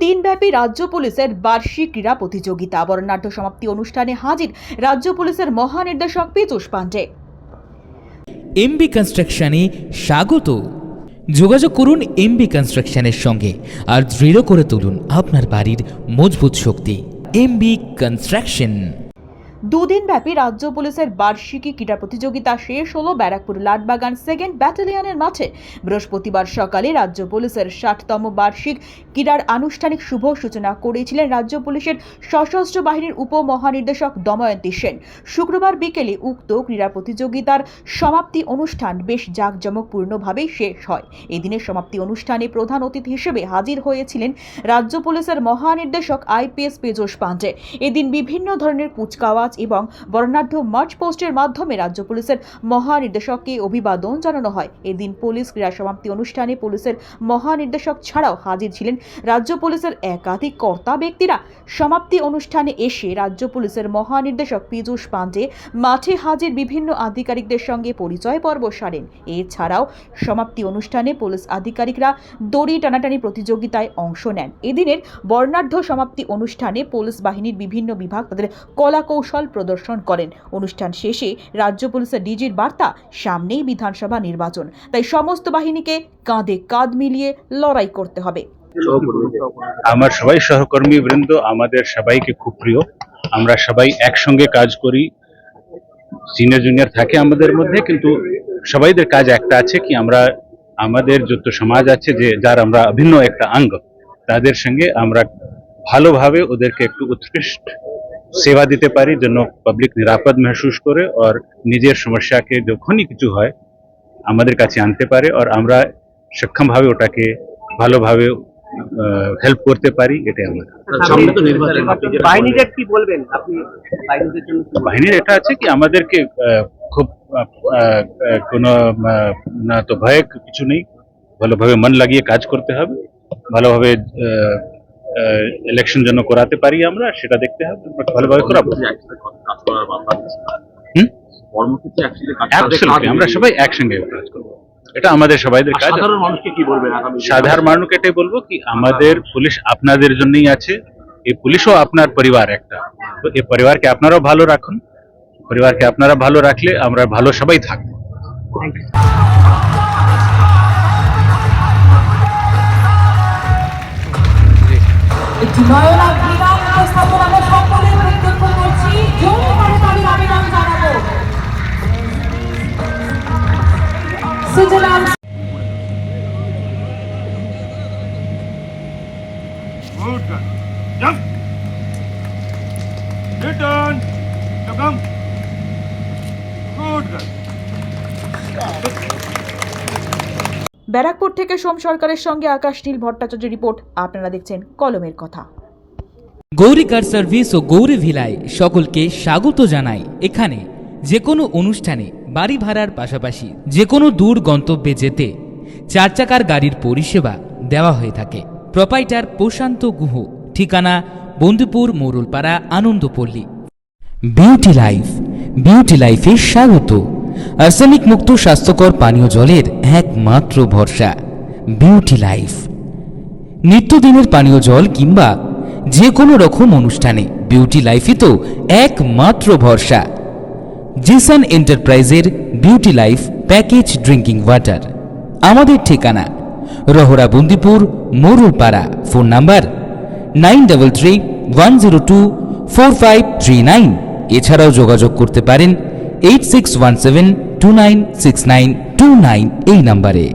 দিনব্যাপী রাজ্য পুলিশের বার্ষিক ক্রীড়া প্রতিযোগিতা বর্ণাঢ্য সমাপ্তি অনুষ্ঠানে হাজির রাজ্য পুলিশের মহানির্দেশক পীযূষ পাণ্ডে। এমবি কনস্ট্রাকশনে স্বাগত। যোগাযোগ করুন এমবি কনস্ট্রাকশনের সঙ্গে আর দৃঢ় করে তুলুন আপনার বাড়ির মজবুত শক্তি। MB construction. দুদিনব্যাপী রাজ্য পুলিশের বার্ষিকী ক্রীড়া প্রতিযোগিতা শেষ হলো ব্যারাকপুর লাটবাগান 2nd ব্যাটালিয়নের মাঠে। বৃহস্পতিবার সকালে রাজ্য পুলিশের 60তম বার্ষিক ক্রীড়ার আনুষ্ঠানিক শুভ সূচনা করেছিলেন রাজ্য পুলিশের সশস্ত্র বাহিনীর উপমহানির্দেশক দময়ন্তী সেন। শুক্রবার বিকেলে উক্ত ক্রীড়া প্রতিযোগিতার সমাপ্তি অনুষ্ঠান বেশ জাঁকজমকপূর্ণভাবেই শেষ হয়। এদিনের সমাপ্তি অনুষ্ঠানে প্রধান অতিথি হিসেবে হাজির হয়েছিলেন রাজ্য পুলিশের মহানির্দেশক আইপিএস পীযূষ পাণ্ডে। এদিন বিভিন্ন ধরনের কুচকাওয়াজ এবং বর্ণাঢ্য মার্চ পোস্টের মাধ্যমে রাজ্য পুলিশের মহানির্দেশককে অভিবাদন জানানো হয়। এদিন পুলিশ ক্রীড়া সমাপ্তি অনুষ্ঠানে পুলিশের মহানির্দেশক ছাড়াও হাজির ছিলেন রাজ্য পুলিশের একাধিক কর্তা ব্যক্তিরা। সমাপ্তি অনুষ্ঠানে এসে রাজ্য পুলিশের মহানির্দেশক পীযূষ পাণ্ডে মাঠে হাজির বিভিন্ন আধিকারিকদের সঙ্গে পরিচয় পর্ব সারেন। এছাড়াও সমাপ্তি অনুষ্ঠানে পুলিশ আধিকারিকরা দড়ি টানাটানি প্রতিযোগিতায় অংশ নেন। এদিনের বর্ণাঢ্য সমাপ্তি অনুষ্ঠানে পুলিশ বাহিনীর বিভিন্ন বিভাগ তাদের কলা কৌশল প্রদর্শন করেন। অনুষ্ঠান শেষে রাজ্য পুলিশের ডিজির বার্তা, সামনেই বিধানসভা নির্বাচন, তাই সমস্ত বাহিনীকে কাঁধে কাঁধ মিলিয়ে লড়াই করতে হবে। আমার সবাই সহকর্মী বৃন্দ আমাদের সবাইকে খুব প্রিয়। আমরা সবাই একসঙ্গে কাজ করি। সিনিয়র জুনিয়র থাকে আমাদের মধ্যে, কিন্তু সবাইদের কাজ একটা আছে কি আমরা আমাদের যত সমাজ আছে যে যার আমরা অভিন্ন একটা অঙ্গ, তাদের সঙ্গে আমরা ভালোভাবে ওদেরকে একটু উৎকৃষ্ট সেবা দিতে পারি, যেন পাবলিক নিরাপদ महसूस করে আর নিজের সমস্যাকে যখনই কিছু হয় আমাদের কাছে আনতে পারে আর আমরা সক্ষমভাবে ওটাকে ভালোভাবে হেল্প করতে পারি। এটাই আমাদের সামনে তো নির্বাচন, বাহিনীকে কি বলবেন আপনি? বাহিনীদের জন্য বাহিনীর এটা আছে কি আমাদেরকে খুব কোনো না তো ভয় কিছু নেই, ভালোভাবে মন লাগিয়ে কাজ করতে হবে, ভালোভাবে ইলেকশন যেন করাতে পারি আমরা সেটা দেখতে হবে, ভালোভাবে করাবো। আমরা সবাই একসঙ্গে কাজ করবো, এটা আমাদের সবাইদের কাজ। সাধারণ মানুষকে কি বলবেন? সাধারণ মানুষকে এটাই বলবো কি আমাদের পুলিশ আপনাদের জন্যই আছে। এই পুলিশও আপনার পরিবার একটা, তো এই পরিবারকে আপনারাও ভালো রাখুন। পরিবারকে আপনারা ভালো রাখলে আমরা ভালো সবাই থাকবো। Good girl. Jump. Return. Now come. Good girl. Barrackpore থেকে সোম সরকারের সঙ্গে আকাশ নীল ভট্টাচার্যের রিপোর্ট। আপনারা দেখছেন কলমের কথা। গৌরী কার সার্ভিস ও গৌরী ভিলায় সকলকে স্বাগত জানাই। এখানে যে কোনো অনুষ্ঠানে বাড়ি ভাড়ার পাশাপাশি যে কোনো দূর গন্তব্যে যেতে 4 চাকার গাড়ির পরিষেবা দেওয়া হয়ে থাকে। প্রোপাইটার প্রশান্ত গুহ, ঠিকানা Bandupur Morulpara, Anandapalli. Beauty life, beauty লাইফে স্বাগত। আর্সেনিক মুক্ত স্বাস্থ্যকর পানীয় জলের একমাত্র ভরসা বিউটি লাইফ। নিত্যদিনের পানীয় জল কিংবা যে কোনো রকম অনুষ্ঠানে বিউটি লাইফই তো একমাত্র ভরসা। জিসান এন্টারপ্রাইজের beauty life package drinking water. আমাদের ঠিকানা রহরা বন্দিপুর মোরুলপাড়া। Phone number 9331024539। এছাড়াও যোগাযোগ করতে পারেন 8617296929 এই নাম্বারে।